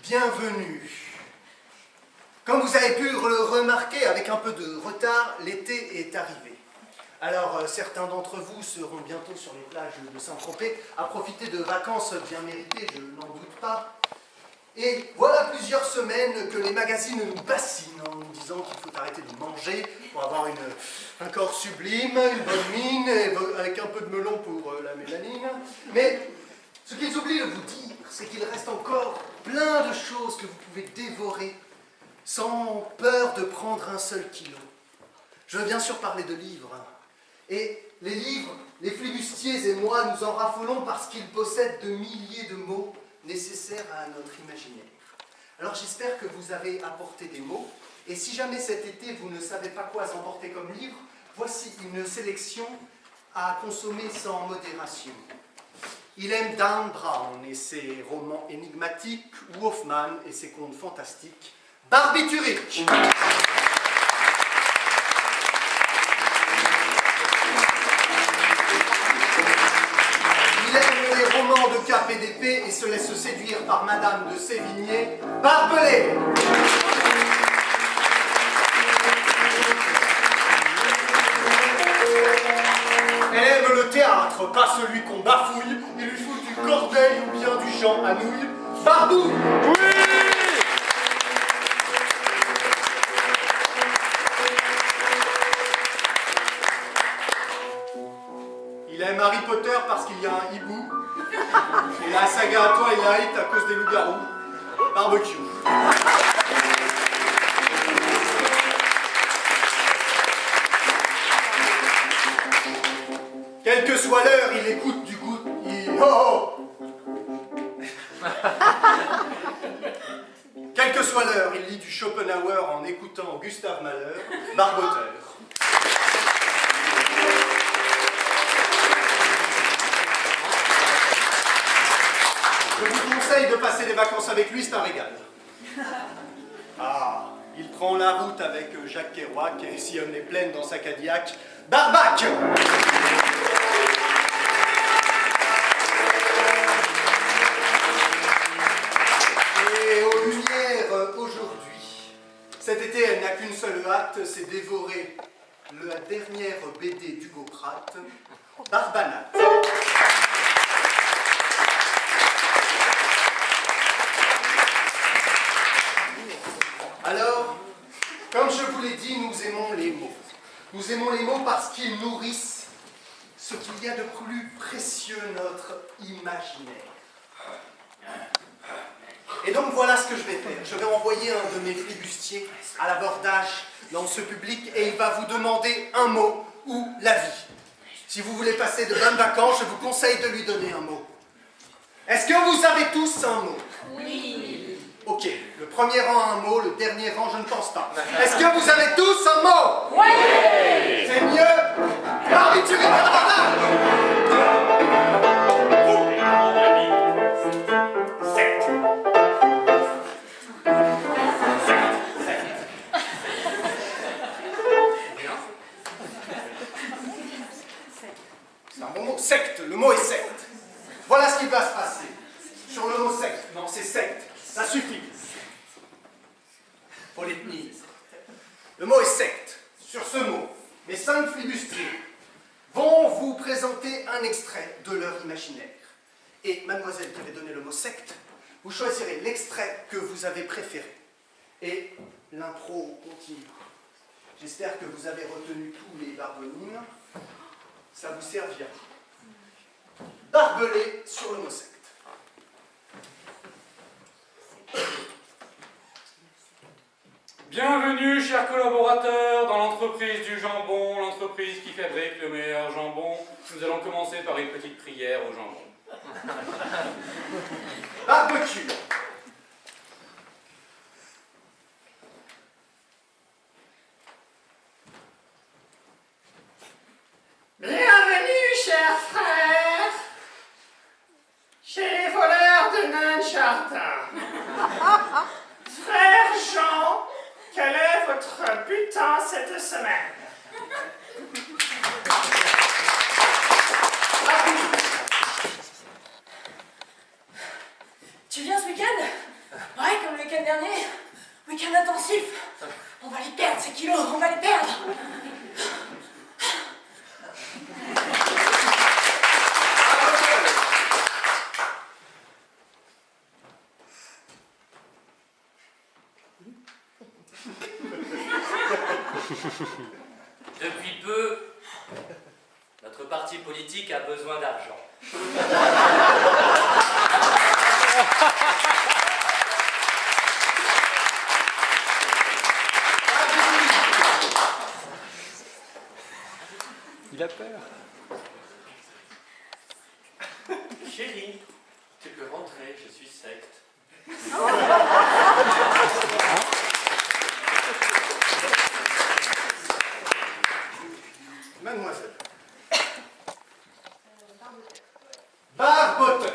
Bienvenue. Comme vous avez pu le remarquer, avec un peu de retard, l'été est arrivé. Alors, certains d'entre vous seront bientôt sur les plages de Saint-Tropez à profiter de vacances bien méritées, je n'en doute pas. Et voilà plusieurs semaines que les magazines nous bassinent en nous disant qu'il faut arrêter de manger pour avoir un corps sublime, une bonne mine, avec un peu de melon pour la mélanine. Mais ce qu'ils oublient de vous dire, c'est qu'il reste encore plein de choses que vous pouvez dévorer sans peur de prendre un seul kilo. Je veux bien sûr parler de livres. Et les livres, les flibustiers et moi, nous en raffolons parce qu'ils possèdent de milliers de mots nécessaires à notre imaginaire. Alors j'espère que vous avez apporté des mots, et si jamais cet été vous ne savez pas quoi emporter comme livre, voici une sélection à consommer sans modération. Il aime Dan Brown et ses romans énigmatiques, ou Hoffman et ses contes fantastiques. Barbiturique. Il aime les romans de Cap et d'épée et se laisse séduire par Madame de Sévigné. Barbelé. Elle aime le théâtre, pas celui qu'on bafouille. Il lui faut du Corneille ou bien du Jean Anouilh. Barbouille. Oui. Il aime Harry Potter parce qu'il y a un hibou. Et la saga à Twilight à cause des loups-garous. Barbecue. Quelle que soit l'heure, il écoute du goût. Quelle que soit l'heure, il lit du Schopenhauer en écoutant Gustave Mahler, barboteur. Je vous conseille de passer des vacances avec lui, c'est un régal. Ah, il prend la route avec Jacques Kerouac et sillonne les plaines dans sa Cadillac. Barbac. Et aux lumières aujourd'hui, cet été, elle n'a qu'une seule hâte, c'est dévorer la dernière BD d'Hugo Pratt, Barbanate. Alors, comme je vous l'ai dit, nous aimons les mots. Nous aimons les mots parce qu'ils nourrissent ce qu'il y a de plus précieux, notre imaginaire. Et donc voilà ce que je vais faire. Je vais envoyer un de mes flibustiers à l'abordage dans ce public et il va vous demander un mot ou la vie. Si vous voulez passer de bonnes vacances, je vous conseille de lui donner un mot. Est-ce que vous avez tous un mot? Oui. Ok, le premier rang a un mot, le dernier rang, je ne pense pas. Est-ce que vous avez tous un mot? Oui. C'est mieux. Barbiturique. C'est un bon mot. Secte, le mot est secte. Voilà ce qui va se passer. Sur le mot secte. Non, c'est secte. Ça suffit. Faut les tenir. Le mot est secte. Sur ce mot, mes 5 flibustiers vont vous présenter un extrait de leur imaginaire. Et mademoiselle qui avait donné le mot secte, vous choisirez l'extrait que vous avez préféré. Et l'impro continue. J'espère que vous avez retenu tous les barbonymes. Ça vous servira. Barbelé sur le mot secte. Bienvenue, chers collaborateurs, dans l'entreprise du jambon, l'entreprise qui fabrique le meilleur jambon. Nous allons commencer par une petite prière au jambon. Barbecue. Bienvenue, chers frères, chez les voleurs de Nain-Jardin. Frère Jean, quel est votre butin cette semaine? Tu viens ce week-end? Ouais, qu'un intensif. On va les perdre, ces kilos, on va les perdre. Depuis peu, notre parti politique a besoin d'argent. Il a peur. Chérie, tu peux rentrer, je suis secte. Mademoiselle. Barboteur.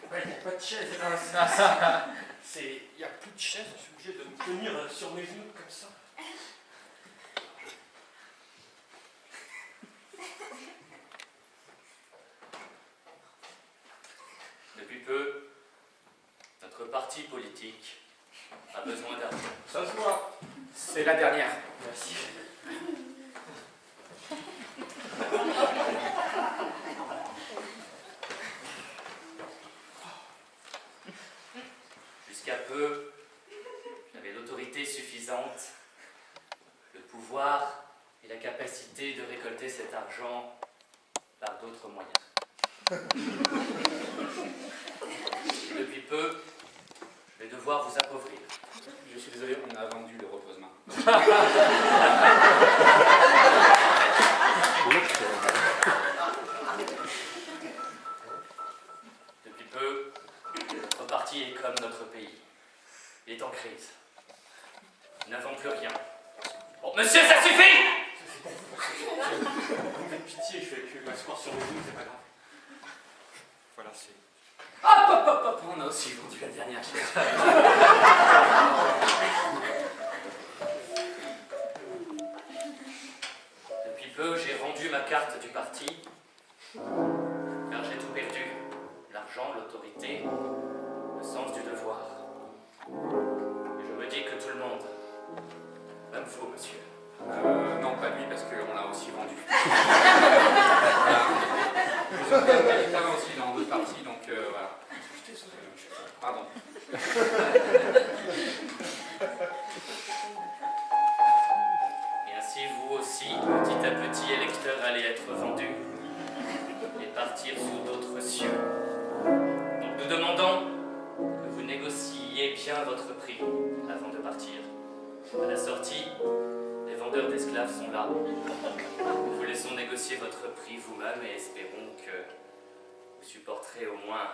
Ouais, il n'y a pas de chaise. Il n'y a plus de chaise, je suis obligé de me tenir sur mes genoux comme ça. Depuis peu, notre parti politique a besoin d'argent. Ça se voit. C'est la dernière. Merci. Jusqu'à peu, j'avais l'autorité suffisante, le pouvoir et la capacité de récolter cet argent par d'autres moyens. Et depuis peu, je vais devoir vous appauvrir. Je suis désolé, on a vendu le repose-main. Depuis peu, notre parti est comme notre pays. Il est en crise. Nous n'avons plus rien. Bon, monsieur, ça suffit! Vous me faites pitié, je vais m'asseoir sur mes genoux, c'est pas grave. Voilà, c'est... Hop, hop, hop, hop, on a aussi vendu la dernière chaise. Depuis peu, j'ai rendu ma carte du parti, car j'ai tout perdu. L'argent, l'autorité, le sens du devoir. Et je me dis que tout le monde, même vous, monsieur. Non, pas lui, parce qu'on a aussi vendu. Voilà. Il travaille aussi dans d'autres parties, donc voilà. Pardon. Et ainsi, vous aussi, petit à petit, électeurs, allez être vendus et partir sous d'autres cieux. Donc nous demandons que vous négociiez bien votre prix avant de partir. À la sortie, les vendeurs d'esclaves sont là. Nous vous laissons négocier votre prix vous-même et espérons que vous supporterez au moins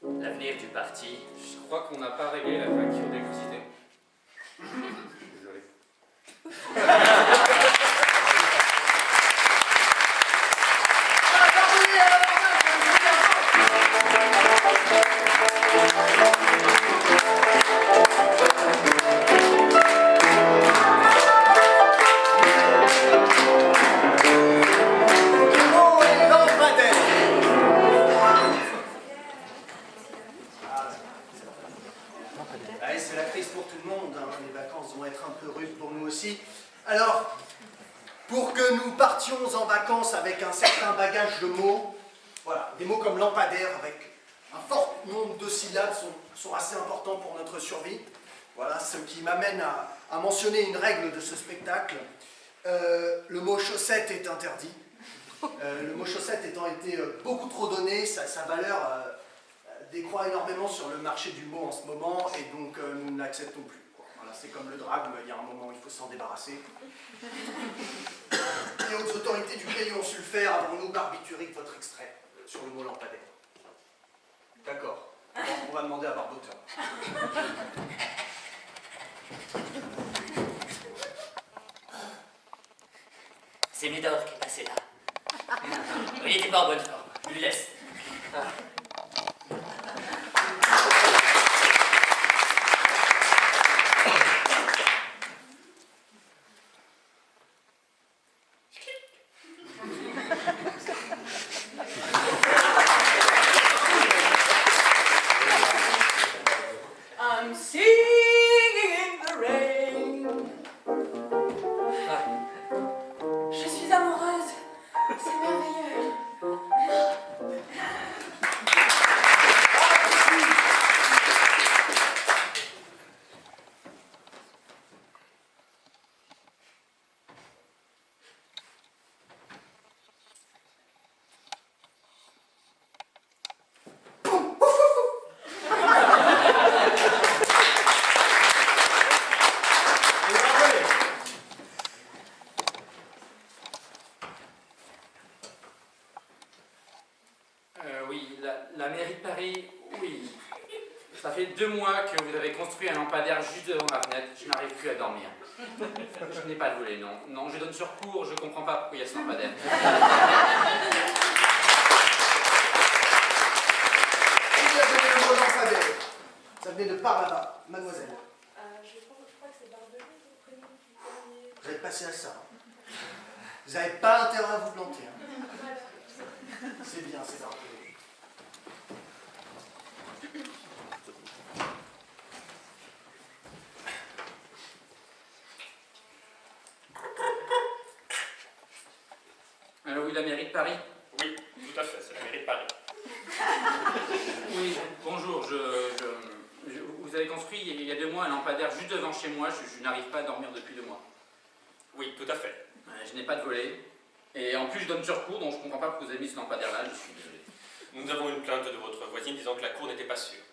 l'avenir du parti. Je crois qu'on n'a pas réglé la facture d'électricité. Désolé. Grimaud et lampadaire. Allez, c'est la crise pour tout le monde, hein. Les vacances vont être un peu rudes pour nous aussi. Alors, pour que nous partions en vacances avec un certain bagage de mots, voilà, des mots comme lampadaire avec un fort nombre de syllabes sont assez importants pour notre survie. Voilà, ce qui m'amène à mentionner une règle de ce spectacle. Le mot chaussette est interdit. Le mot chaussette étant été beaucoup trop donné, sa valeur décroît énormément sur le marché du mot en ce moment, et donc nous ne l'acceptons plus. Voilà, c'est comme le drame, il y a un moment où il faut s'en débarrasser. Les hautes autorités du pays ont su le faire, avons-nous barbiturique votre extrait sur le mot lampadaire. D'accord. On va demander à Barboteur. C'est Médor qui est passé là. Il n'était pas en bonne forme. Je lui laisse. construit un lampadaire juste devant ma fenêtre. Je n'arrive plus à dormir. Je n'ai pas de volet, non. Non, je donne sur cours, je comprends pas pourquoi il y a ce lampadaire. Qui a donné le mot lampadaire? Ça venait de par là-bas, mademoiselle. Je crois que c'est Barbelé, le prénom du premier. Vous allez passer à ça. Vous n'avez pas intérêt à vous planter. C'est bien, c'est Barbelé. Alors oui, la mairie de Paris? Oui, tout à fait, c'est la mairie de Paris. Oui, bonjour, vous avez construit il y a 2 mois un lampadaire juste devant chez moi, je n'arrive pas à dormir depuis 2 mois. Oui, tout à fait. Je n'ai pas de volet, et en plus je donne sur cours, donc je ne comprends pas pourquoi vous avez mis ce lampadaire là, je suis désolé. Nous avons une plainte de votre voisine disant que la cour n'était pas sûre.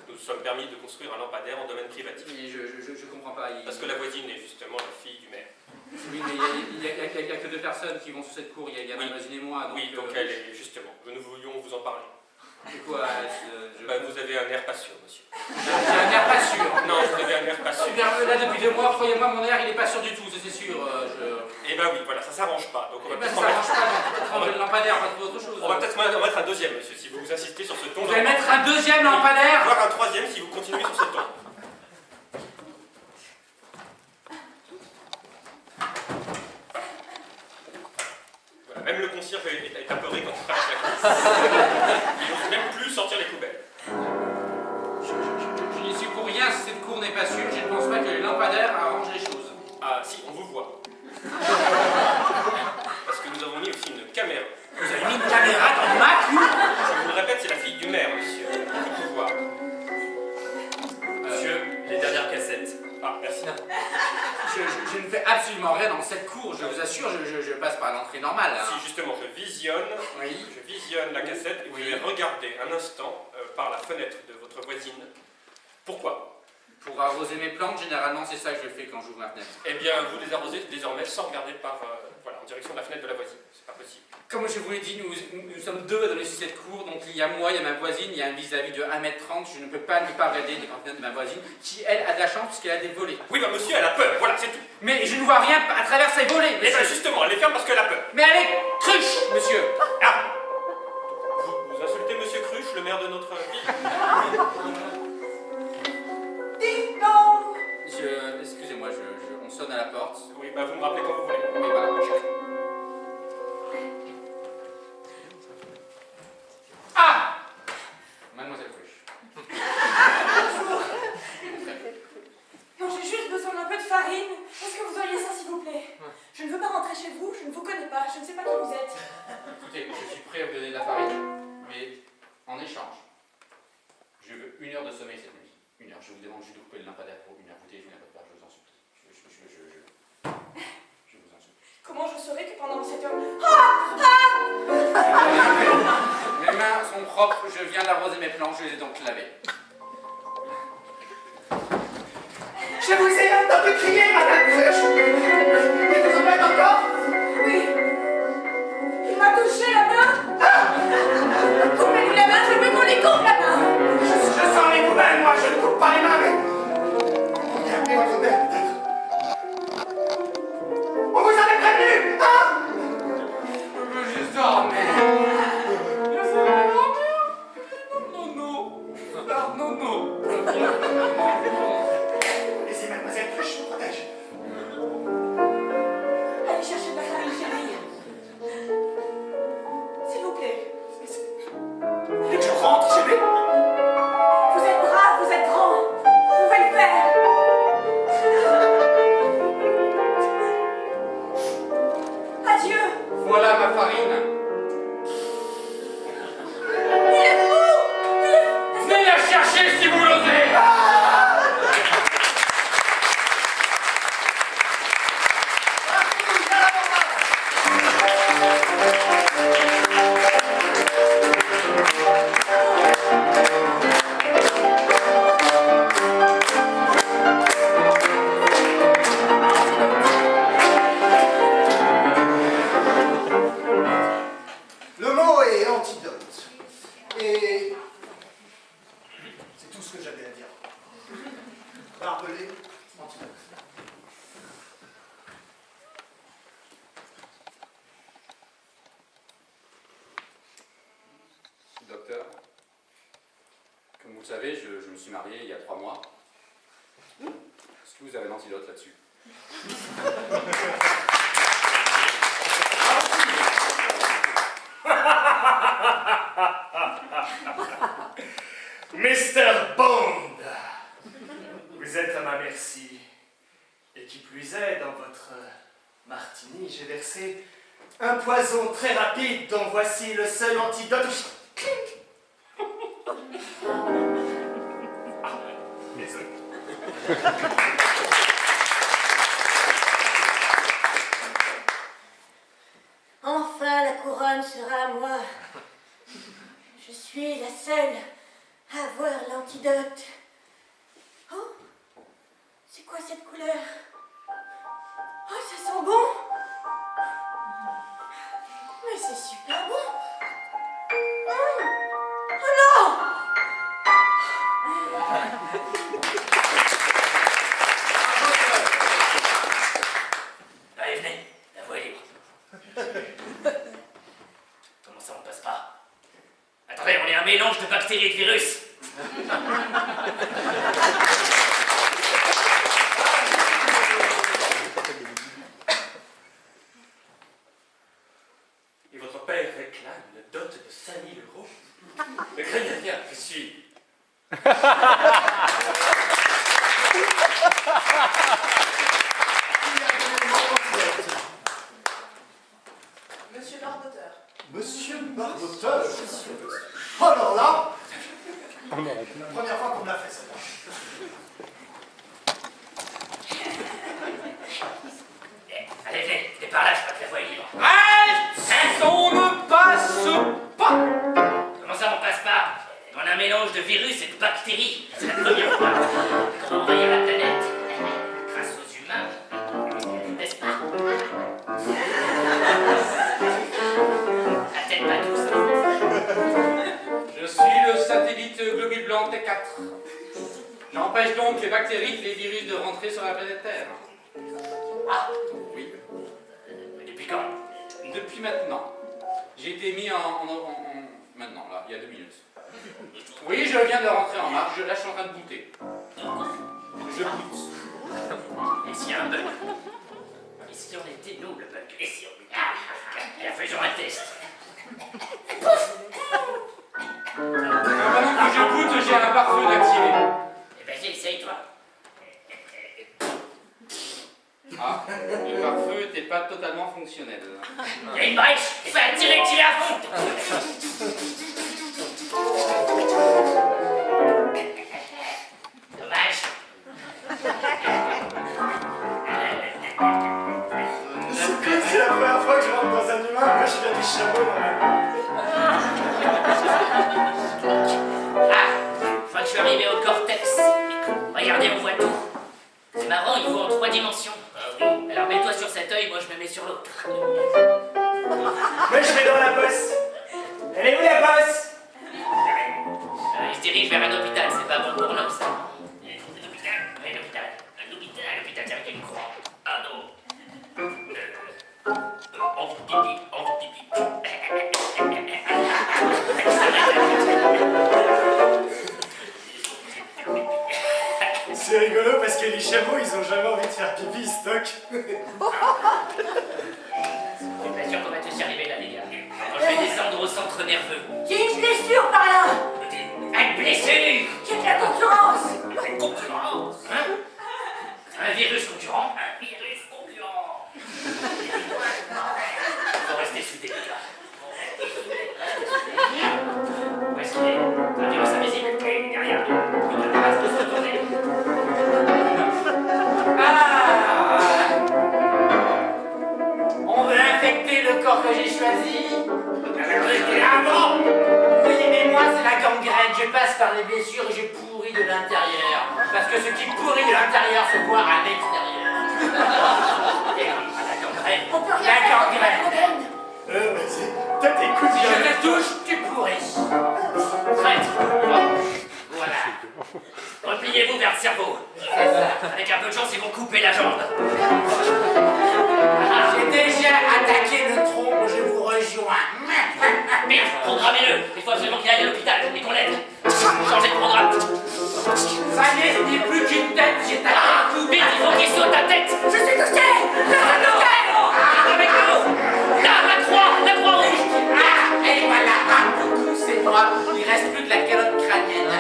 Nous nous sommes permis de construire un lampadaire en domaine privatif. Mais je comprends pas. Parce que la voisine est justement la fille du maire. Oui, mais il n'y a que 2 personnes qui vont sur cette cour, il y a ma voisine et moi. Donc, oui, donc elle est justement. Nous voulions vous en parler. C'est quoi Vous avez un air pas sûr, monsieur. J'ai un air pas sûr. Non, vous avez un air pas sûr. Là, depuis 2 mois, croyez-moi, mon air, il est pas sûr du tout, c'est sûr. Eh ben oui, voilà, ça s'arrange pas. Donc on va Ça peut-être s'arrange pas, donc peut-être enlever le lampadaire, pas trouver autre chose. on va peut-être en mettre un deuxième, monsieur, si vous insistez sur ce ton. Vous allez mettre un 2e lampadaire? Voire un 3e si vous continuez sur ce ton. Voilà, même le concierge est apeuré quand il traverse la cour. Il n'ose même plus sortir les poubelles. Je n'y suis pour rien si cette cour n'est pas sûre. Je ne pense pas que les lampadaires arrangent les choses. Ah si, on vous voit. Parce que nous avons mis aussi une caméra. Vous avez mis une caméra dans ma cour? Je vous le répète, c'est la fille du maire, monsieur. On vous voit. Monsieur, les dernières cassettes. Ah, merci. Je ne fais absolument rien dans cette cour, je vous assure, je passe par l'entrée normale. Hein. Si justement je visionne la cassette et vous allez regarder un instant par la fenêtre de votre voisine. Pourquoi? Pour arroser mes plantes, généralement c'est ça que je fais quand j'ouvre ma fenêtre. Eh bien, vous les arrosez désormais sans regarder par, voilà, en direction de la fenêtre de la voisine. C'est pas possible. Comme je vous l'ai dit, nous sommes 2 à donner sur cette cour, donc il y a moi, il y a ma voisine, il y a un vis-à-vis de 1m30, je ne peux pas ne pas regarder les fenêtres de ma voisine, qui elle a de la chance puisqu'elle a des volets. Oui, bah monsieur, elle a peur, voilà, c'est tout. Mais je ne vois rien à travers ses volets, Eh bien justement, elle les ferme parce qu'elle a peur. Mais elle est cruche, monsieur. Ah, vous insultez monsieur Cruche, le maire de notre ville? Ding dong! Excusez-moi, on sonne à la porte. Oui, bah vous me rappelez quand vous voulez. Oui, voilà. Ah! Mademoiselle Cruche. Bonjour! Non, j'ai juste besoin d'un peu de farine. Est-ce que vous auriez ça, s'il vous plaît? Je ne veux pas rentrer chez vous, je ne vous connais pas, je ne sais pas qui vous êtes. Écoutez, je suis prêt à vous donner de la farine, mais en échange, je veux 1 heure de sommeil cette nuit. 1 heure. Je vous demande juste de couper le lampadaire pour 1 heure. Vous téléphonez à votre père, je vous en supplie. Je vous en supplie. Comment je saurais que pendant cette heure... Mes mains sont propres, je viens d'arroser mes plantes, je les ai donc lavées. Je vous ai entendu crier, madame Cruche. Et vous en êtes encore? Oui. Il m'a touché la main. Coupez-lui la main, je veux qu'on les coupe la main. Je sens les poubelles, moi, je ne coupe pas les mains, mais... Vous appelez votre mère, peut-être? On vous avait prévenu, hein? Je veux juste dormir. Non. Laissez mademoiselle Cruche vous protège. Allez chercher de la farine, chérie. S'il vous plaît. Et que je rentre chez lui? Vous êtes brave, vous êtes grand. barbelé. Docteur, comme vous le savez, je me suis marié il y a 3 mois. Est-ce que vous avez un antidote là-dessus? Mr. Bond, vous êtes à ma merci. Et qui plus est, dans votre martini, j'ai versé un poison très rapide dont voici le seul antidote. Ah, désolé. Enfin, la couronne sera à moi. Je suis la seule à avoir l'antidote. Oh, c'est quoi cette couleur? Oh, ça sent bon. Mais c'est super bon. Oh non! Allez, venez, la voie est libre. Comment ça, on passe pas? Attendez, on est un mélange de bactéries et de virus. Et votre père réclame une dot de 5 000 euros. Mais craignez rien, je suis. Monsieur Barboteur. Monsieur Barboteur. Oh, alors là, la première fois qu'on me l'a fait, celle-là. Allez, venez, venez par là, je crois que la voie est libre. Halte! On ne passe pas! Comment ça, on passe pas? On a un mélange de virus et de bactéries. C'est la première fois qu'on va envahir la planète. Grâce aux humains. N'est-ce pas? Ah, peut-être pas tous. Je suis le satellite globule blanc T4. J'empêche donc les bactéries et les virus de rentrer sur la planète Terre. Ah, Oui, mais depuis quand? depuis maintenant. J'ai été mis maintenant, là, il y a 2 minutes. Oui, je viens de rentrer en marche, là je suis en train de booter. Je boot. Et s'il y a un bug? Et si on était nous, le bug? Et si on... Ah, faisons un test. Pendant que je boot, j'ai un pare-feu d'activer. Eh vas-y, essaye-toi. Ah, le pare-feu n'était pas totalement fonctionnel. Il y a une brèche. Eh ben, tirez à fond. Dommage. C'est la première fois que je rentre dans un humain, moi je viens du chameau. Ah, je crois que je suis arrivé au cortex. Regardez, on voit tout. C'est marrant, il voit en 3 dimensions. Alors mets-toi sur cet œil, moi je me mets sur l'autre. Moi je vais dans la bosse. Elle est où la bosse? Il se dirige vers un hôpital, c'est pas bon pour l'homme ça. L'hôpital, oui, l'hôpital, c'est avec une croix. Ah non. C'est rigolo parce que les chameaux ils ont jamais envie de faire pipi, ils stockent. Je suis pas sûr qu'on va tous y arriver là, les gars. Alors, je vais descendre au centre nerveux. J'ai une blessure par là. Une blessure. J'ai de la concurrence. Une concurrence. Hein? Un virus concurrent. Un virus concurrent. Faut rester soudés, les gars. Où est-ce qu'il est? Un virus invisible. Oui, derrière nous. Il ne va pas se retourner. On veut infecter le corps que j'ai choisi. Avant! Oui, mais moi, c'est la gangrène. Je passe par les blessures et je pourris de l'intérieur. Parce que ce qui pourrit de l'intérieur se voit à l'extérieur. Et la gangrène. On peut rien La faire contre la gangrène. gangrène. Vas-y, toi t'écoutes Si bien. je te touche, tu pourris. Traître. Voilà. Repliez-vous vers le cerveau. C'est ça. couper la jambe. J'ai déjà attaqué le tronc, je vous rejoins. Vite, programmez-le. Il faut absolument qu'il aille à l'hôpital et qu'on l'aide. Changez de programme. Ça y est, ce n'est plus qu'une tête, j'ai taillé tout. Vite, il faut qu'il saute ta tête. Je suis touché! Je suis touché! Avec nous. Là, la croix rouge. Ah, et voilà, coucou, c'est moi. Il reste plus que la calotte crânienne.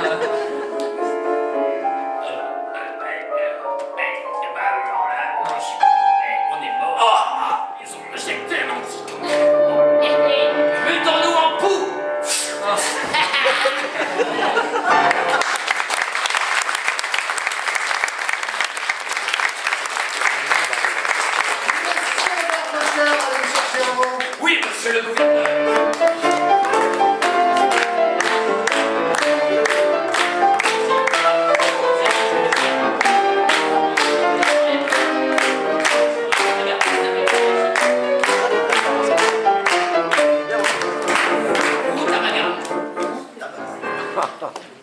On est mort. Ils ont injecté un anticorps. Mettons-nous en poux. Allez me chercher un mot. Oui, monsieur le gouverneur.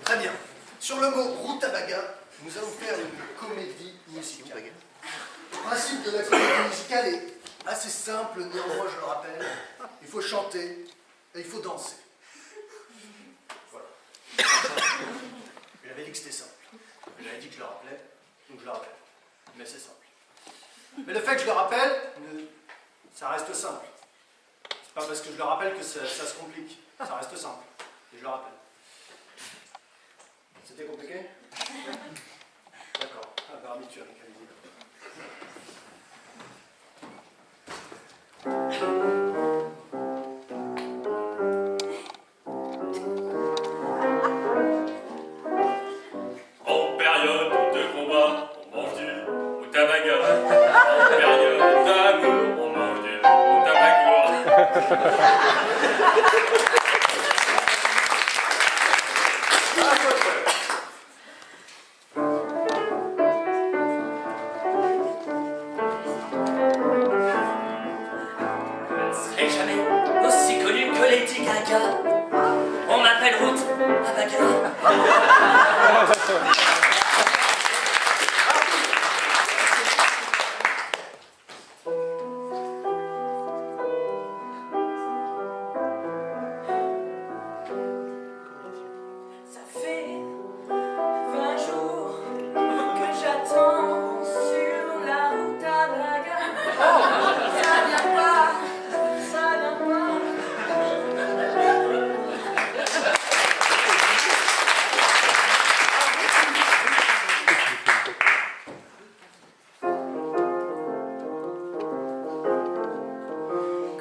Très bien. Sur le mot Rutabaga, nous allons faire une comédie musicale. Le principe de la comédie musicale est assez simple, néanmoins je le rappelle. Il faut chanter et il faut danser. Voilà. J'avais dit que c'était simple. J'avais dit que je le rappelais, donc je le rappelle. Mais c'est simple. Mais le fait que je le rappelle, ça reste simple. C'est pas parce que je le rappelle que ça se complique. Ça reste simple. Et je le rappelle. C'était compliqué? D'accord. Ah, bah, habitué avec la vidéo. En période de combat, on mange du Rutabaga. En période d'amour, on mange du Rutabaga. Je ne serai jamais aussi connu que Lady Gaga. On m'appelle Ruth Abaga. Ça fait 20 jours que j'attends sur la route à Braga. Ça vient pas, ça vient pas.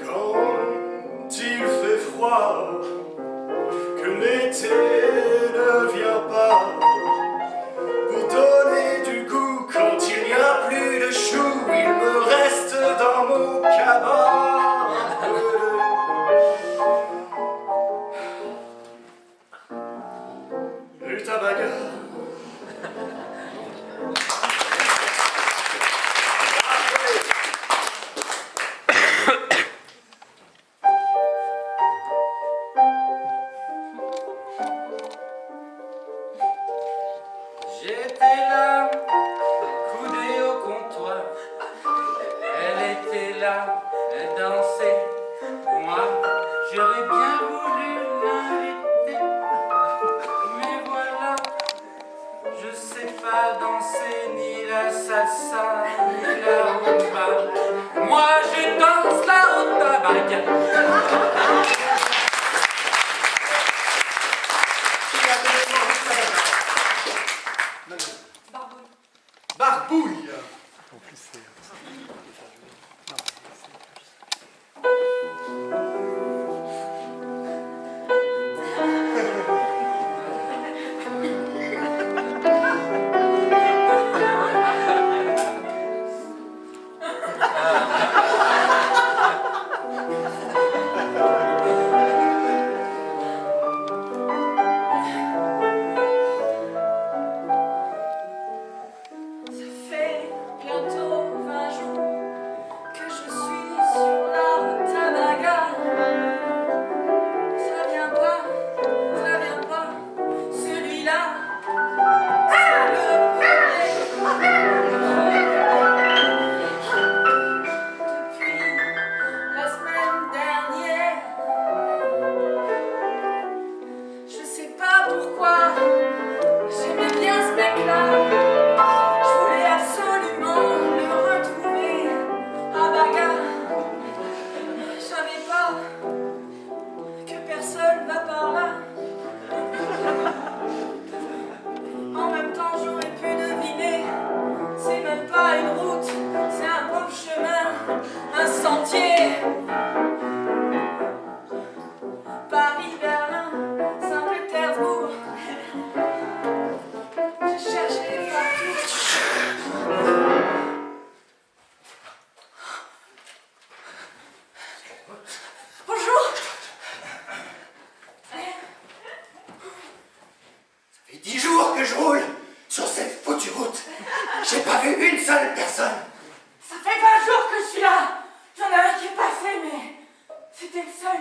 Quand il fait froid, que l'été ne vient pas, pour donner du goût quand il n'y a plus de choux, il me reste dans mon cabas. Rutabaga. J'étais là, coudée au comptoir. Elle était là, elle dansait. Moi, j'aurais bien voulu l'inviter. Mais voilà, je sais pas danser ni la salsa, ni la rumba. Moi, je danse la rutabaga. Barbouille. Ça fait bientôt 20 jours J'ai pas vu une seule personne. Ça fait 20 jours que je suis là. J'en ai un qui est passé, mais c'était le seul.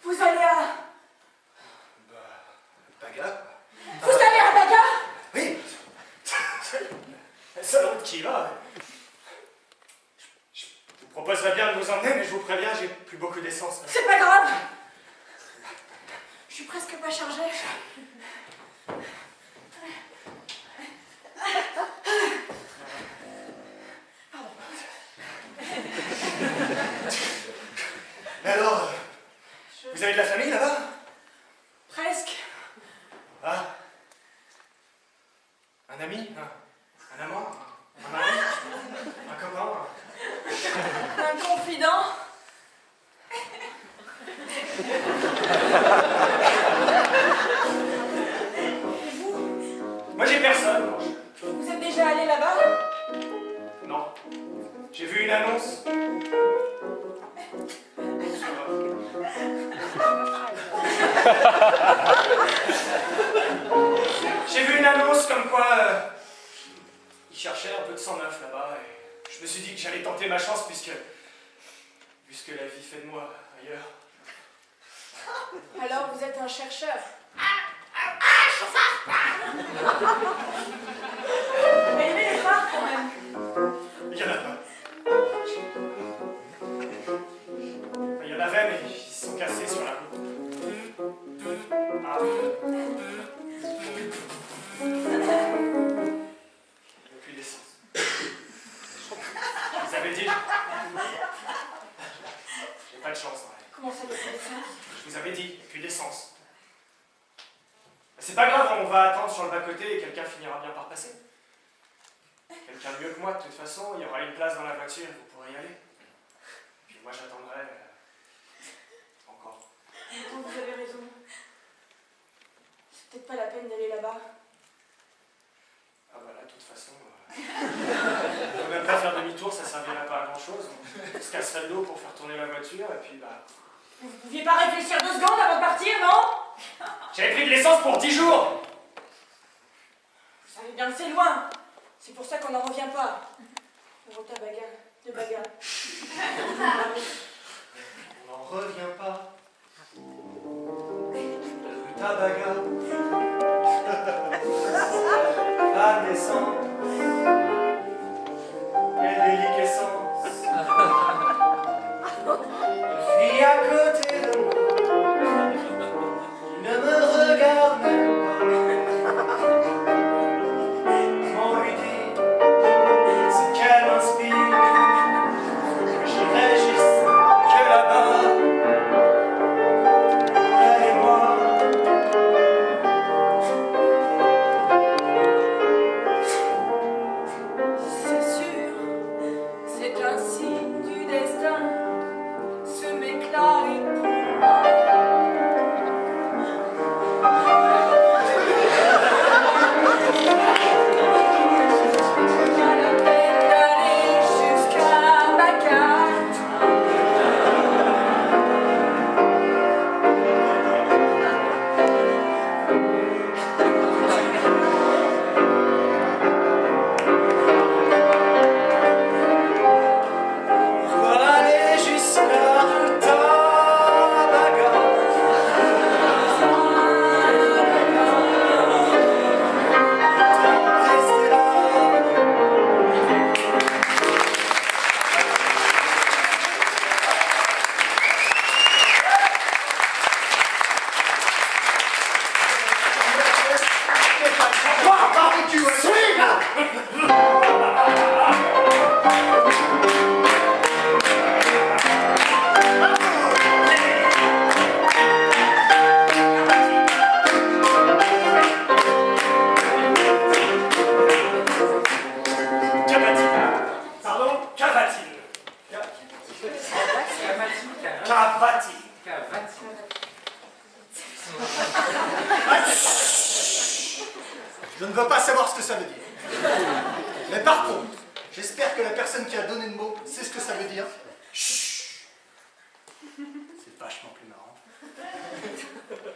Vous allez à... Baga? Vous allez à Baga? Oui. La seule route qui y va. Je vous proposerais bien de vous emmener, mais je vous préviens, j'ai plus beaucoup d'essence. C'est pas grave. Je suis presque pas chargée. Alors, vous avez de la famille là-bas? Presque. Ah. Un ami? Un amant? Un mari? Un copain? Un confident. Et vous? Moi j'ai personne. Vous êtes déjà allé là-bas? Non. J'ai vu une annonce. J'ai vu une annonce comme quoi ils cherchaient un peu de sang neuf là-bas et je me suis dit que j'allais tenter ma chance puisque la vie fait de moi ailleurs. Alors vous êtes un chercheur. Mais aimez les phares quand même. Il y en a pas. Il y en avait mais ils se sont cassés sur la route. Ah. Depuis l'essence. Vous avez dit. J'ai pas de chance. Ouais. Comment ça depuis l'essence? Je vous avais dit, plus d'essence. C'est pas grave, on va attendre sur le bas-côté et quelqu'un finira bien par passer. Quelqu'un de mieux que moi, de toute façon, il y aura une place dans la voiture, vous pourrez y aller. Puis moi j'attendrai encore. Non, vous avez raison. C'est peut-être pas la peine d'aller là-bas. Ah bah là, de toute façon, on peut même pas faire demi-tour, ça servirait pas à grand-chose. On se casserait le dos pour faire tourner la voiture et puis bah... Vous pouviez pas réfléchir 2 secondes avant de partir, non? J'avais pris de l'essence pour 10 jours. Vous savez bien que c'est loin. C'est pour ça qu'on n'en revient pas. On rentre à Baga, de Baga. On n'en revient pas. Tabaga. La naissance. Et déliquescence. Une fille à côté de moi. Qui ne me regarde même pas. Comment lui dire ce qu'elle m'inspire? Que j'irai jusque là-bas. Elle et moi. C'est sûr, c'est un signe du destin. Ce mec-là est pour moi. Pas la peine d'aller jusqu'à Baga. Pour aller jusqu'à Tabaga. Restez là. Barbecue, swing! Cavatine. Pardon? Cavatine. Cavatine. Je ne veux pas savoir ce que ça veut dire. Mais par contre, j'espère que la personne qui a donné le mot sait ce que ça veut dire. Chut. C'est vachement plus marrant.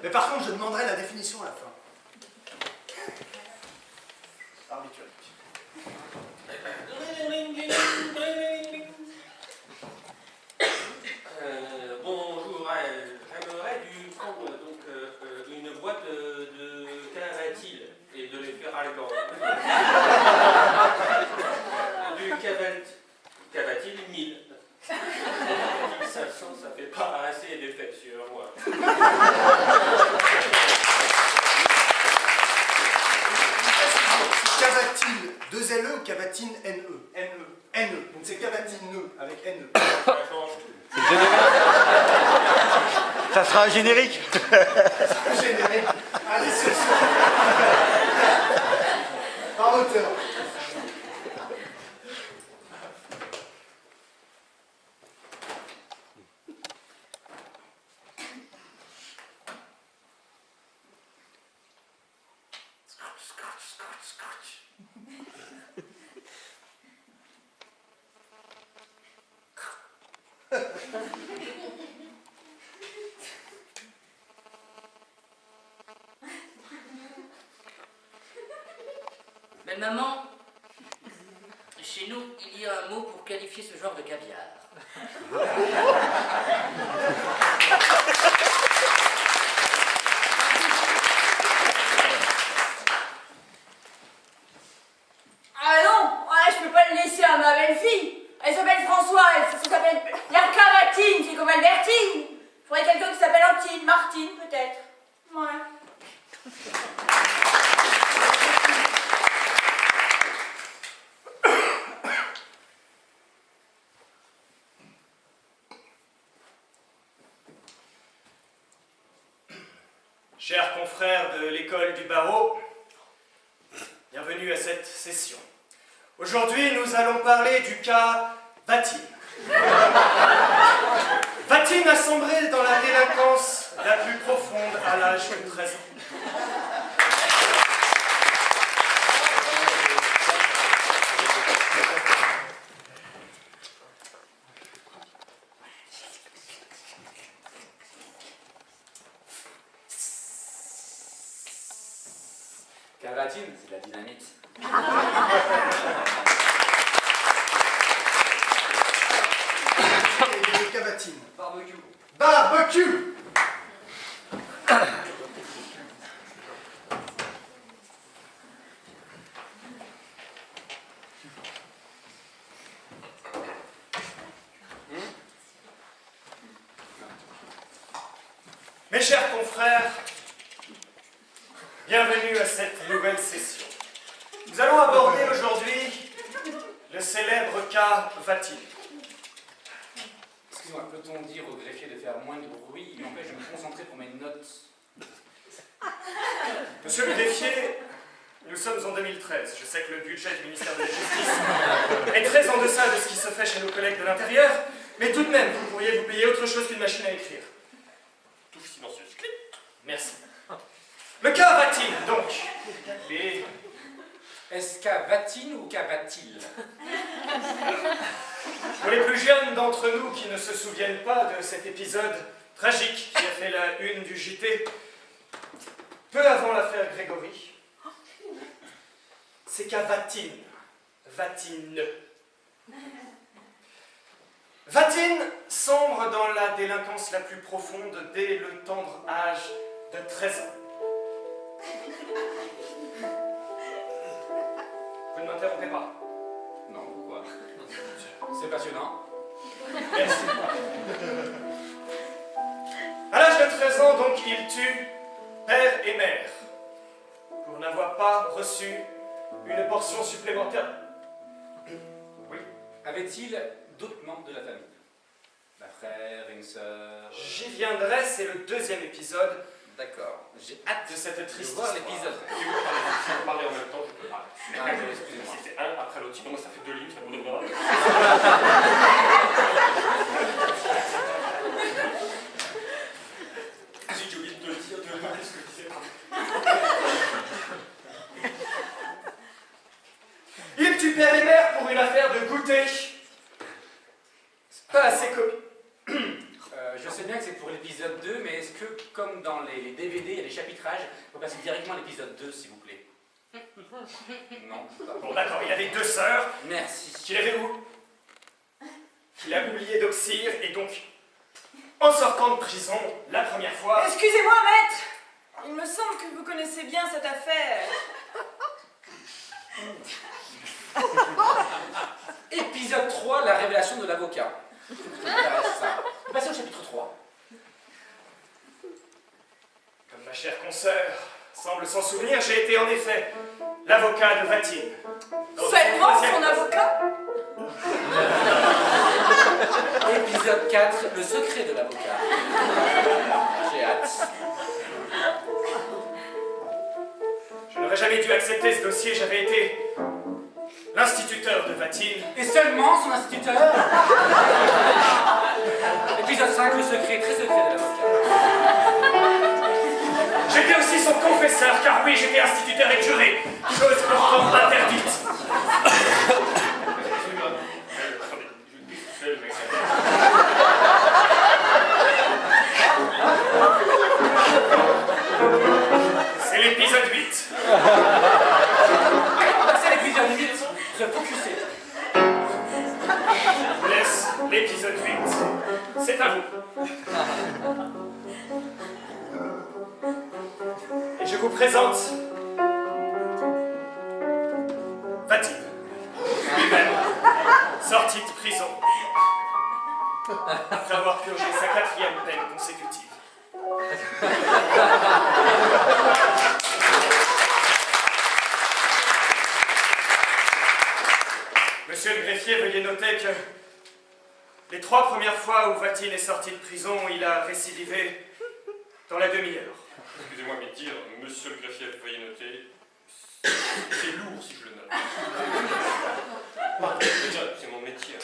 Mais par contre, je demanderai la définition à la fin. Barbiturique. Bonjour, j'aimerais prendre donc une boîte de cavatil et de les faire à l'écran. Du cavatil 1000. 500, ça fait pas assez d'effet sur moi. Cavatil 2 LE ou cavatine NE? NE. Donc c'est cavatine avec NE. Ça change. Ça sera un générique. Générique. Allez, ce soir. Par auteur. Mais maman, chez nous, il y a un mot pour qualifier ce genre de caviar. Ah non, ouais, je peux pas le laisser à ma belle-fille. Elle s'appelle François, elle s'appelle la cavatine, c'est comme Albertine. Il faudrait quelqu'un qui s'appelle Antine, Martine peut-être. Ouais. Chers confrères de l'école du barreau, bienvenue à cette session. Aujourd'hui, nous allons parler du cas Vatine. Vatine a sombré dans la délinquance la plus profonde à l'âge de 13 ans. Cavatine, c'est de la dynamite. Et cavatine. Barbecue. Barbecue. Mes chers confrères, bienvenue à cette nouvelle session. Nous allons aborder aujourd'hui le célèbre cas Vatine. Excusez-moi, peut-on dire au greffier de faire moins de bruit? Il m'empêche de me concentrer pour mes notes. Monsieur le greffier, nous sommes en 2013. Je sais que le budget du ministère de la Justice est très en deçà de ce qui se fait chez nos collègues de l'intérieur, mais tout de même, vous pourriez vous payer autre chose qu'une machine à écrire. Touche silencieuse. Clic. Merci. Le cas Vatine, donc. Les... Est-ce cavatine ou cavatil? Pour les plus jeunes d'entre nous qui ne se souviennent pas de cet épisode tragique qui a fait la une du JT, peu avant l'affaire Grégory, c'est qu'à Vatine, Vatine sombre dans la délinquance la plus profonde dès le tendre âge de 13 ans. Vous ne m'interrompez pas. Non, pourquoi? C'est passionnant. Merci. À l'âge de 13 ans, donc, il tue père et mère pour n'avoir pas reçu une portion supplémentaire. Oui. Avait-il d'autres membres de la famille? Un frère, une sœur? J'y viendrai, c'est le deuxième épisode D'accord. J'ai hâte de cette de triste voir histoire. l'épisode. Si vous parlez en même temps, je peux parler. Ah, excusez-moi. Si c'est un après l'autre, sinon ça fait 2 lignes, ça vous donnera. J'ai oublié de te le dire, de me ce que je disais. Il tue père et mère pour une affaire de goûter. Pas assez comique. Je sais bien que c'est pour l'épisode 2, mais est-ce que, comme dans les DVD, il y a des chapitrages, il faut passer directement à l'épisode 2, s'il vous plaît? Non, pas. Bon, d'accord, il avait 2 sœurs. Merci. Qu'il avait où? Qu'il a oublié d'oxyre, et donc, en sortant de prison, la première fois... Excusez-moi, maître. Il me semble que vous connaissez bien cette affaire. Épisode 3, la révélation de l'avocat. Ça. On passe au chapitre 3. Comme ma chère consoeur semble s'en souvenir, j'ai été en effet l'avocat de Vatine. Seulement son avocat? Épisode 4, le secret de l'avocat. J'ai hâte. Je n'aurais jamais dû accepter ce dossier, j'avais été l'instituteur de Vatine. Et seulement son instituteur. Épisode 5, le secret, très secret de l'avocat. J'étais aussi son confesseur, car oui, j'étais instituteur et juré, chose pourtant interdite. C'est l'épisode 8. C'est l'épisode 8, se focuser. Je vous laisse l'épisode 8. C'est à vous. Et je vous présente Vatine, lui-même, sorti de prison, après avoir purgé sa 4e peine consécutive. Monsieur le greffier, veuillez noter que les 3 premières fois où Vatine est sorti de prison, il a récidivé dans la demi-heure. Excusez-moi, mais dire, monsieur le greffier, veuillez noter, c'est lourd si je le note. Je note, c'est mon métier.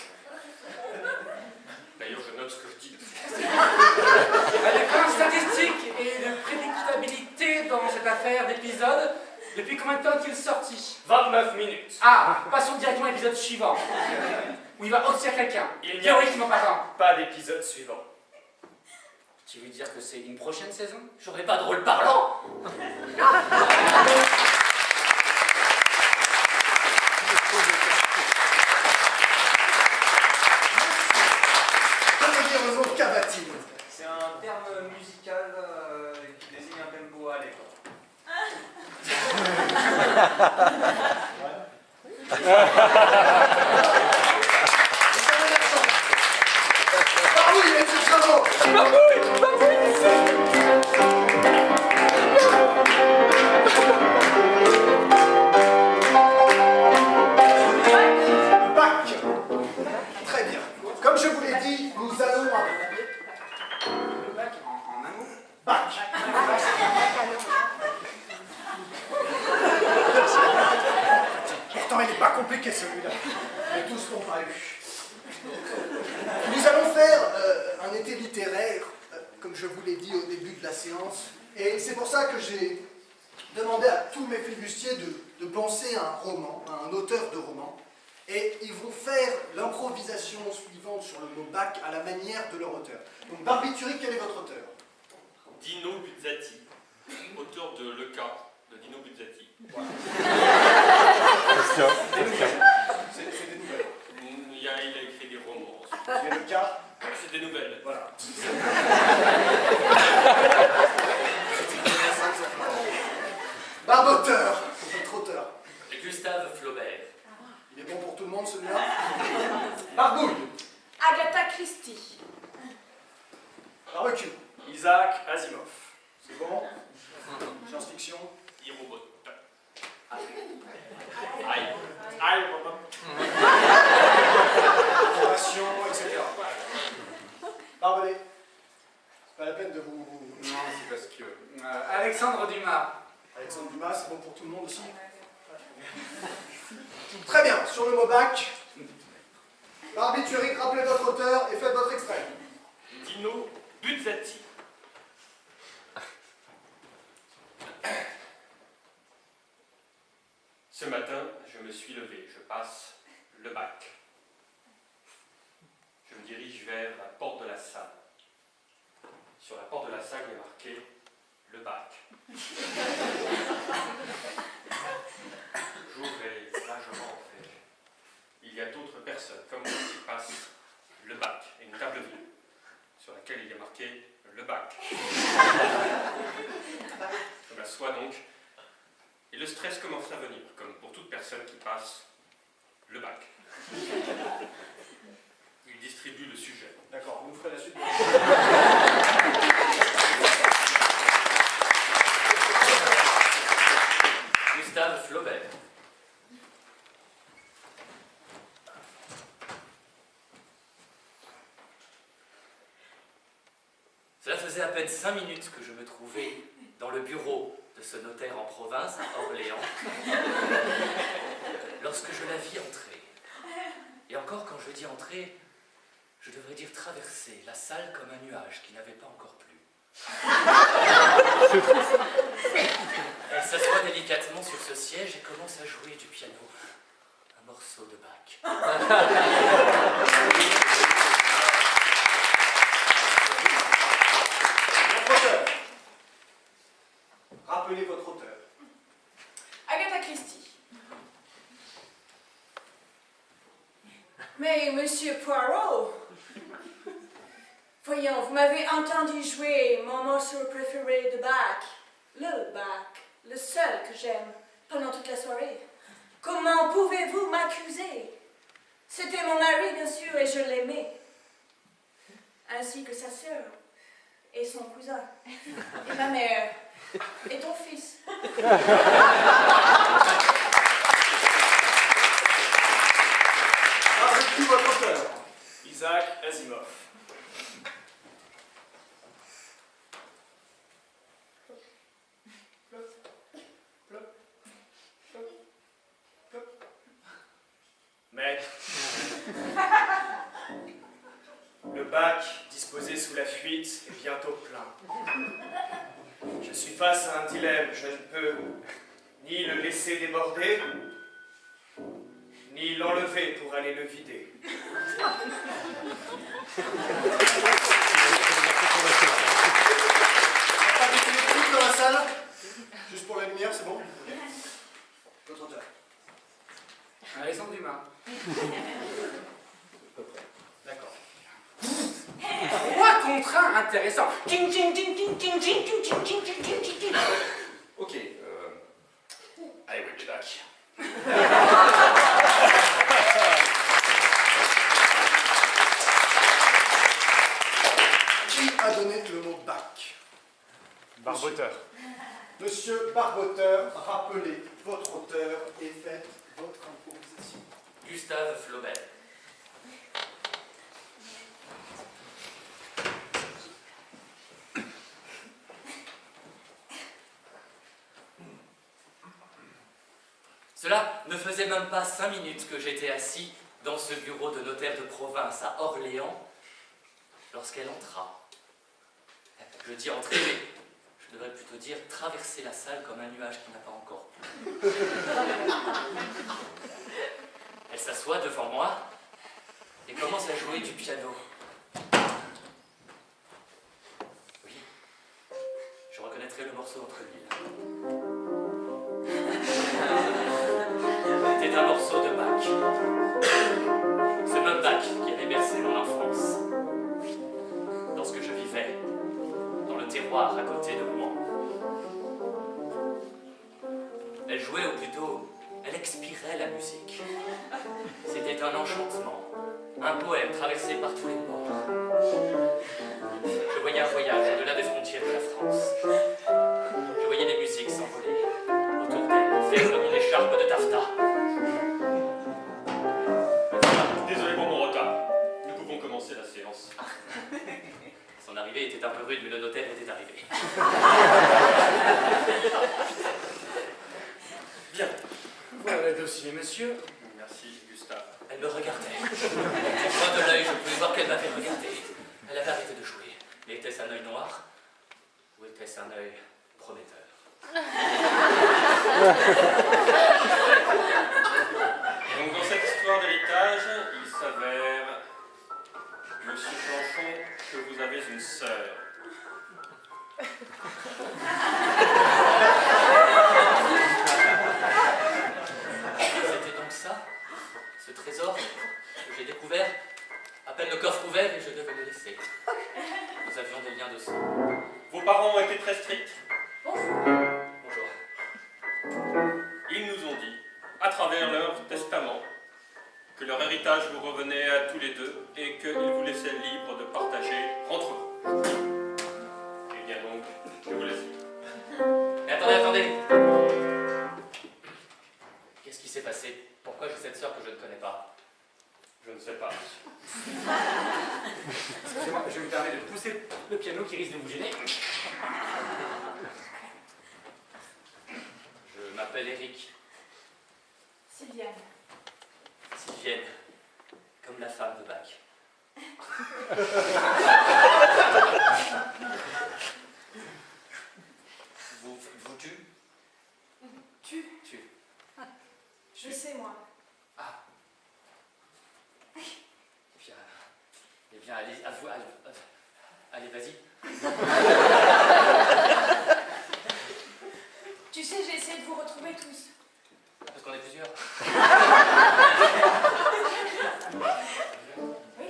D'ailleurs, je note ce que je dis. À des fins statistiques et de prédictabilité dans cette affaire d'épisode, depuis combien de temps est-il sorti? 29 minutes. Ah, passons directement à l'épisode suivant, où il va obtenir quelqu'un. Il n'y a Théoriquement parlant. pas d'épisode suivant. Tu veux dire que c'est une prochaine saison? J'aurais pas de rôle parlant. Que veut dire le mot cavatine? C'est un terme musical qui désigne un tempo à l'époque. Ah oui, mais c'est bravo! Bac. Très bien. Comme je vous l'ai dit, nous allons à Le bac en un mot? bac. Pourtant, il n'est pas compliqué celui-là. Mais tous l'ont pas eu. Nous allons faire un été littéraire, comme je vous l'ai dit au début de la séance. Et c'est pour ça que j'ai demandé à tous mes flibustiers de penser à un roman, à un auteur de roman. Et ils vont faire l'improvisation suivante sur le mot bac à la manière de leur auteur. Donc, Barbiturique, quel est votre auteur? Dino Buzzati, auteur de Le Cas de Dino Buzzati. C'est des nouvelles. Il a écrit des romans. Il y a le cas. C'est des nouvelles. Voilà. Barboteur, votre auteur. Gustave Flaubert. Il est bon pour tout le monde celui-là. Barbouille. Agatha Christie. Barbecue. Isaac Asimov. C'est bon. Science-fiction. Irobot. Aïe. Information, etc. Barbelé. C'est pas la peine de vous... Non, c'est parce que... Alexandre Dumas. Alexandre Dumas, c'est bon pour tout le monde aussi. Très bien, sur le mot bac. Barbiturique, rappelez votre auteur et faites votre extrait. Dino Buzzati. Ce matin, je me suis levé, je passe le bac. Je me dirige vers la porte de la salle. Sur la porte de la salle, il y a marqué le bac. J'ouvre et là je rentre et il y a d'autres personnes comme moi qui passent le bac et une table vide sur laquelle il y a marqué le bac. Je m'assois donc et le stress commence à venir, comme pour toute personne qui passe le bac. Il distribue le sujet. D'accord, vous ferez la suite. Gustave Flaubert. Cela faisait à peine 5 minutes que je me trouvais dans le bureau de ce notaire en province, à Orléans, lorsque je la vis entrer. Et encore, quand je dis entrer, je devrais dire traverser la salle comme un nuage qui n'avait pas encore plu. Elle s'assoit délicatement sur ce siège et commence à jouer du piano, un morceau de Bach. Rappelez votre auteur. Agatha Christie. Mais monsieur Poirot, voyons, vous m'avez entendu jouer mon morceau préféré de Bach, le seul que j'aime pendant toute la soirée. Comment pouvez-vous m'accuser? C'était mon mari, bien sûr, et je l'aimais. Ainsi que sa sœur, et son cousin, et ma mère, et ton fils. Rappelez votre auteur. Isaac Asimov. Maître, le bac disposé sous la fuite est bientôt plein. Je suis face à un dilemme. Je ne peux ni le laisser déborder, ni l'enlever pour aller le vider. Il n'y a pas d'électrique dans la salle? Juste pour la lumière, c'est bon? Ok. Votre auteur. Alexandre Dumas. D'accord. 3 contrats intéressants. Ting, ting, ting, ting, ting, ting, ting, ting, ting, ting, ting, ting. Ok, allez, oui, back. Qui a donné le mot bac? Barboteur. Monsieur Barboteur, rappelez votre auteur et faites votre improvisation. Gustave Flaubert. Cela ne faisait même pas 5 minutes que j'étais assis dans ce bureau de notaire de province à Orléans lorsqu'elle entra. Je dis entrer, mais je devrais plutôt dire traverser la salle comme un nuage qui n'a pas encore plu. Elle s'assoit devant moi et commence à jouer du piano. Oui, je reconnaîtrai le morceau entre mille. C'était un morceau de Bach. Ce même Bach qui avait bercé mon enfance. Lorsque je vivais dans le terroir à côté de Rouen. Elle jouait, ou plutôt, elle expirait la musique. C'était un enchantement, un poème traversé par tous les ports. Je voyais un voyage au-delà des frontières de la France. Je voyais les musiques s'envoler autour d'elle, faire comme une écharpe de taffetas. Désolé pour mon retard. Nous pouvons commencer la séance. Son arrivée était un peu rude, mais le notaire était arrivé. Bien. Voilà le dossier, monsieur. Merci, Gustave. Elle me regardait. Du coin de l'œil, je pouvais voir qu'elle m'avait regardé. Elle avait arrêté de jouer. Mais était-ce un œil noir ou était-ce un œil prometteur? Donc dans cette histoire d'héritage, il s'avère, Monsieur Planchon, que vous avez une sœur. Ce trésor que j'ai découvert, à peine le coffre ouvert et je devais le laisser. Nous avions des liens de sang. Vos parents ont été très stricts. Bonjour. Ils nous ont dit, à travers leur testament, que leur héritage vous revenait à tous les deux et qu'ils vous laissaient libre de partager entre vous. Eh bien donc, je vous laisse. Mais attendez. Qu'est-ce qui s'est passé? Pourquoi j'ai cette sœur que je ne connais pas? Je ne sais pas. Excusez-moi, je me permets de pousser le piano qui risque de vous gêner. Je m'appelle Eric. Sylviane. Sylvienne, comme la femme de Bach. Vous tu? Tu. Je sais, moi. Ah. Eh bien, allez, à vous, allez, vas-y. Tu sais, j'ai essayé de vous retrouver tous. Parce qu'on est plusieurs. Oui.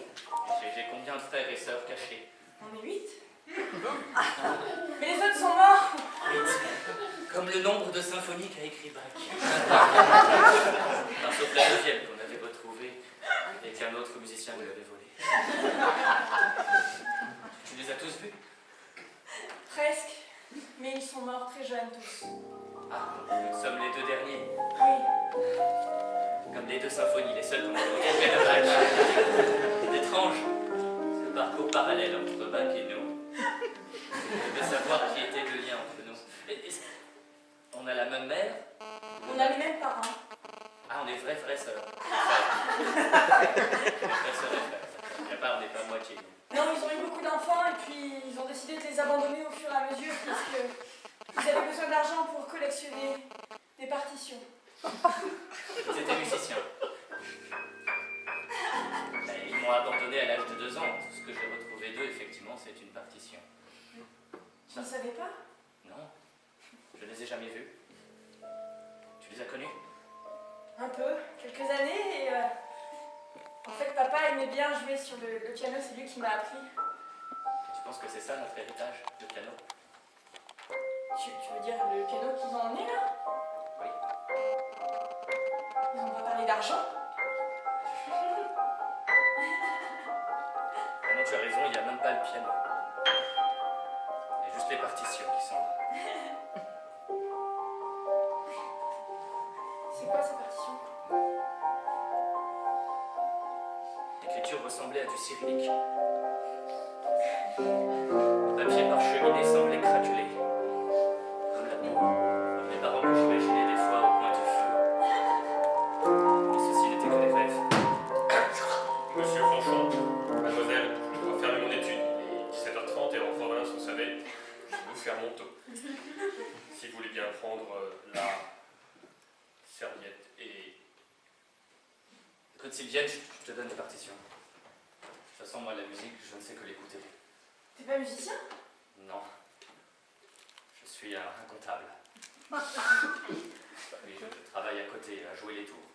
J'ai combien de frères et sœurs cachés? On est 8. Mais les autres sont morts. 8. Comme le nombre de symphonies qu'a écrit Bach. Enfin, sauf la deuxième qu'on avait retrouvée et qu'un autre musicien nous avait volée. Tu les as tous vus? Presque. Mais ils sont morts très jeunes tous. Ah, nous sommes les deux derniers. Oui. Comme les deux symphonies, les seules qu'on a retrouvées de Bach. C'est étrange, ce parcours parallèle entre Bach et nous. Je veux savoir qui était le lien entre nous. On a la même mère? On a les mêmes parents. Ah, on est vraies sœurs. Vraies sœurs et frères. On n'est pas moitié. Non, ils ont eu beaucoup d'enfants et puis ils ont décidé de les abandonner au fur et à mesure puisque ils avaient besoin d'argent pour collectionner des partitions. Ils étaient musiciens. Ils m'ont abandonné à l'âge de 2 ans. Tout ce que j'ai retrouvé d'eux, effectivement, c'est une partition. Tu ne savais pas? Non, je ne les ai jamais vus. Tu les as connus? Un peu, quelques années et en fait papa aimait bien jouer sur le piano, c'est lui qui m'a appris. Tu penses que c'est ça notre héritage, le piano? Tu veux dire le piano qu'ils ont emmené là? Oui. Ils n'ont pas parlé d'argent? Ah non, tu as raison, il n'y a même pas le piano. Il y a juste les partitions qui sont là. C'est quoi ces partitions? L'écriture ressemblait à du cyrillique. Le papier parcheminé semblait craquelé. Comme l'amour, comme les parents que j'imaginais des fois au coin du feu. Mais ceci n'était que des rêves. Monsieur Fanchon, mademoiselle, je dois fermer mon étude. Il est 17h30 et en province, vous savez, je vous faire mon taux. Si vous voulez bien prendre la serviette et... Écoute Sylvienne, je te donne les partitions. De toute façon, moi, la musique, je ne sais que l'écouter. T'es pas musicien? Non. Je suis un comptable. Oui, je travaille à côté, à jouer les tours.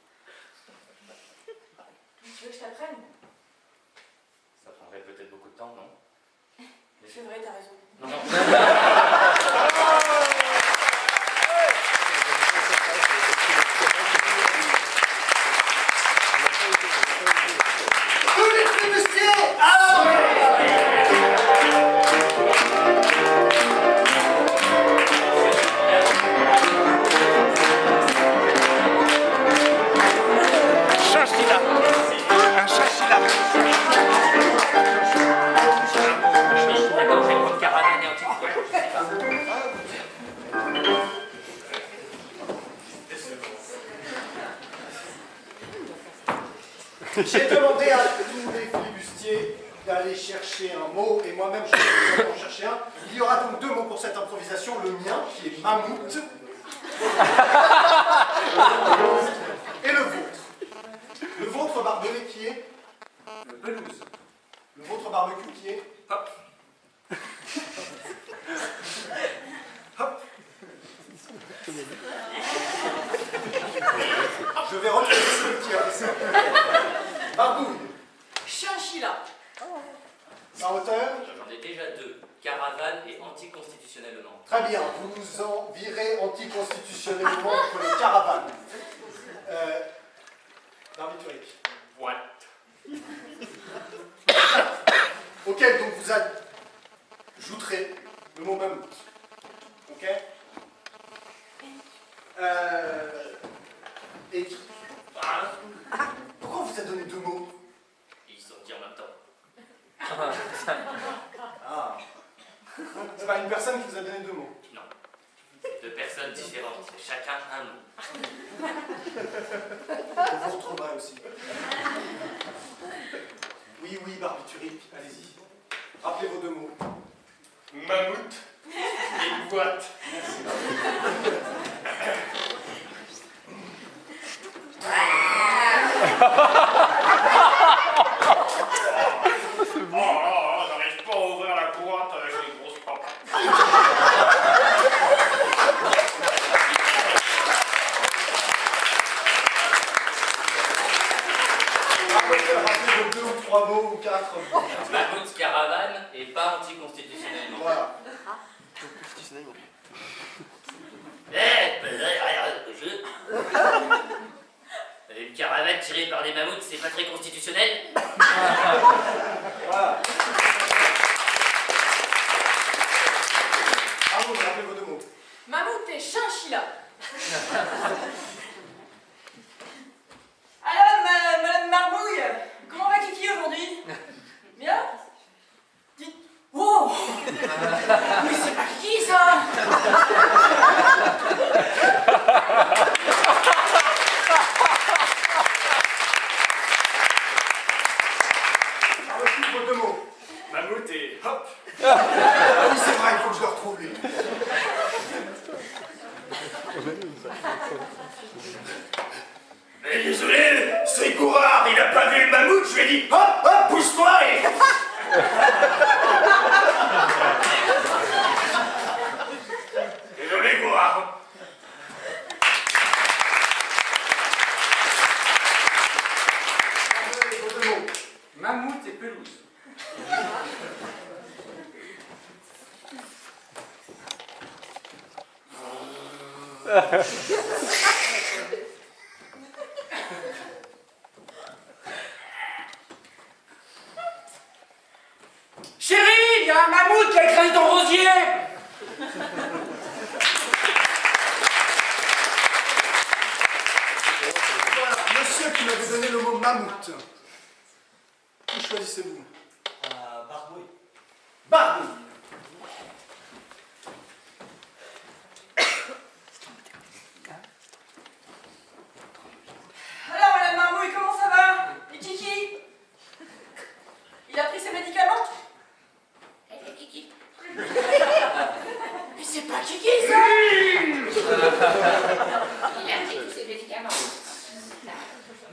Tu veux que je t'apprenne? Ça prendrait peut-être beaucoup de temps, non? C'est vrai, t'as raison. Non, non. Tous les flibustiers, alors! Chachila. Un chachila. D'accord, je vais prendre caravane et un petit peu. Je sais pas. J'ai demandé à tous les flibustiers d'aller chercher un mot, et moi-même je vais en chercher un. Il y aura donc 2 mots pour cette improvisation, le mien, qui est mammouth, et le vôtre. Le vôtre barbelé qui est Pelouse. le vôtre barbecue qui est Hop. hop. Je vais retrouver celui qui a fait ça. Très bien, vous en virez anticonstitutionnellement pour les caravanes. Barbiturique. Ouais. Auquel donc vous ajouterez le mot mammouth. Ok. Et pourquoi on vous a donné 2 mots? Ils sont dit en même temps. Ah. C'est pas une personne qui vous a donné 2 mots. Non. 2 personnes différentes, chacun un mot. On vous retrouverait aussi. Oui, barbiturique, allez-y. Rappelez vos 2 mots. Mammouth et boîte. J'arrive pas à ouvrir la boîte avec les grosses papas. Rappelez vos 2 ou 3 mots ou 4. Mammouth, caravane et pas anticonstitutionnellement. Voilà. Une caravane tirée par des mammouths, c'est pas très constitutionnel. Voilà. Ah bon, rappelez vos 2 mots. Mammouth et chinchilla. Alors, Madame Marmouille, comment va Kiki aujourd'hui? Bien? Dites... Wow! Mais c'est pas Kiki, ça! Rappelez vos 2 mots. Mammouth et hop. Ah oui, c'est vrai, il faut que je le retrouve, lui. Mais désolé, c'est Gourard, il a pas vu le mammouth, je lui ai dit hop, pousse-toi et... Désolé Gourard. Rappelez vos 2 mots. Mammouth et pelouse. Chérie, il y a un mammouth qui a écrasé ton rosier. Voilà, monsieur qui m'avait donné le mot mammouth. Qui choisissez-vous? Barbouille. Barbouille. Alors, Madame Marmouille, comment ça va? Et Kiki? Il a pris ses médicaments? Kiki. Mais c'est pas Kiki, ça! Il a pris tous ses médicaments.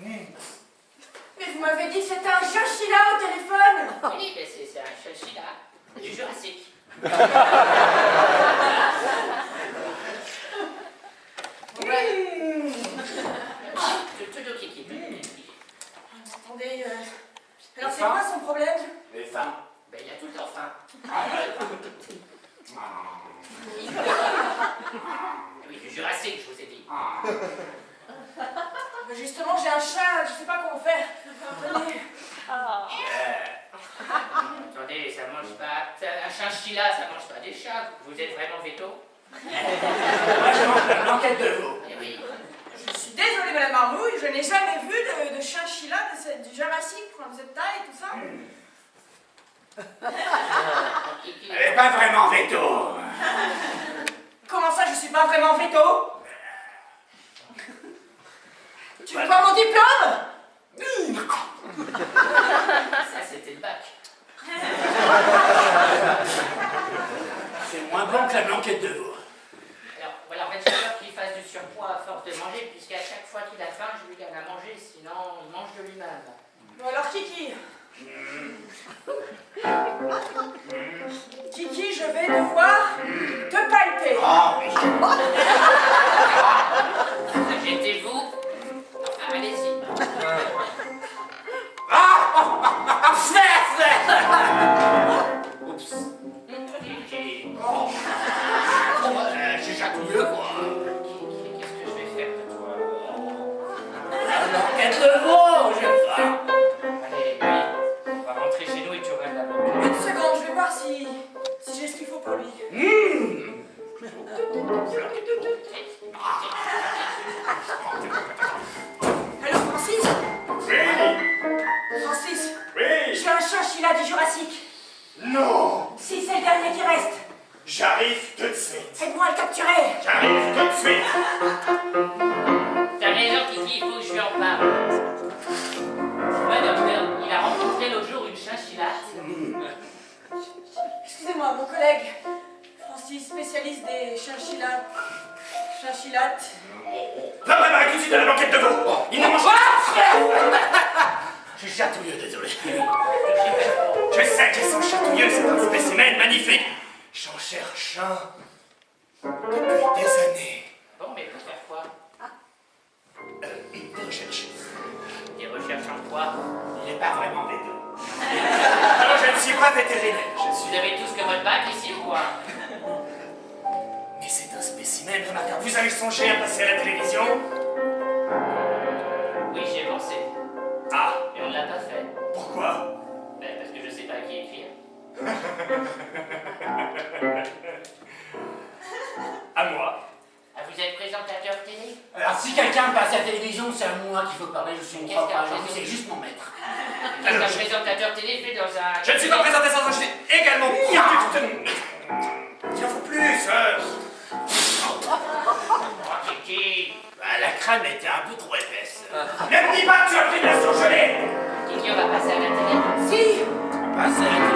Mais vous m'avez dit que c'était un chinchilla au téléphone! Oui, mais c'est un chinchilla du Jurassique. Toujours Kiki. Attendez, alors c'est quoi son problème? Mais faim. Ben, il a tout le temps faim. Oui, du Jurassique, je vous ai dit. Justement, j'ai un chat, je sais pas comment faire. Attendez, ça mange pas. Un chinchilla, ça mange pas des chats. Vous êtes vraiment veto? Moi, je mange la blanquette de veau. Eh oui. Je suis désolée, Madame Marmouille, je n'ai jamais vu de chinchilla du Jurassique, de cette taille et tout ça. Elle est pas vraiment veto. Comment ça, je suis pas vraiment veto? Tu veux pas mon diplôme? Ça, c'était le bac. C'est moins bon que la blanquette de veau. Alors, voilà, en fait, j'ai peur qu'il fasse du surpoids à force de manger, puisqu'à chaque fois qu'il a faim, je lui donne à manger, sinon il mange de lui-même. Bon alors, Kiki. Kiki, je vais devoir te palper. Inquiétez-vous. Enfin, allez-y. Oups. Kiki. Francis, Oui. j'ai un chinchilla du Jurassique. Non. Si, c'est le dernier qui reste. J'arrive tout de suite. Aide-moi à le capturer. J'arrive tout de suite. T'as raison, Kiki, il faut que je lui en parle. Ouais, docteur, il a rencontré l'autre jour une chinchillate. Excusez-moi, mon collègue. Francis, spécialiste des chinchillates. Va préparer tout de suite à la banquette de veau. Il ne mange Je suis chatouilleux, désolé. Je sais qu'ils sont chatouilleux, c'est un spécimen magnifique. J'en cherche un depuis des années. Bon, mais pour faire quoi? Des recherches. Des recherches en quoi? Il n'est pas vraiment véto. Alors je ne suis pas vétérinaire, je Vous suis... avez tous que votre bac ici ou quoi? Mais c'est un spécimen remarquable. Vous avez songé à passer à la télévision? Oui, j'y ai pensé. Ah, Et on ne l'a pas fait. pourquoi? Ben, parce que je sais pas à qui écrire. À moi. Ah, vous êtes présentateur télé? Alors, si quelqu'un passe à la télévision, c'est à moi qu'il faut parler. Je suis mon Qu'est-ce propre qu'un agent, réseau? c'est juste mon maître. Qu'est-ce qu'un présentateur télé fait dans un... Je ne suis pas présentateur, je suis également producteur. Il en faut plus. Oh, Kiki! La crème était un peu trop épaisse. Ne me dis pas que tu as pris de la surgelée. Kiki, on va passer à la télé. Si, Passer à la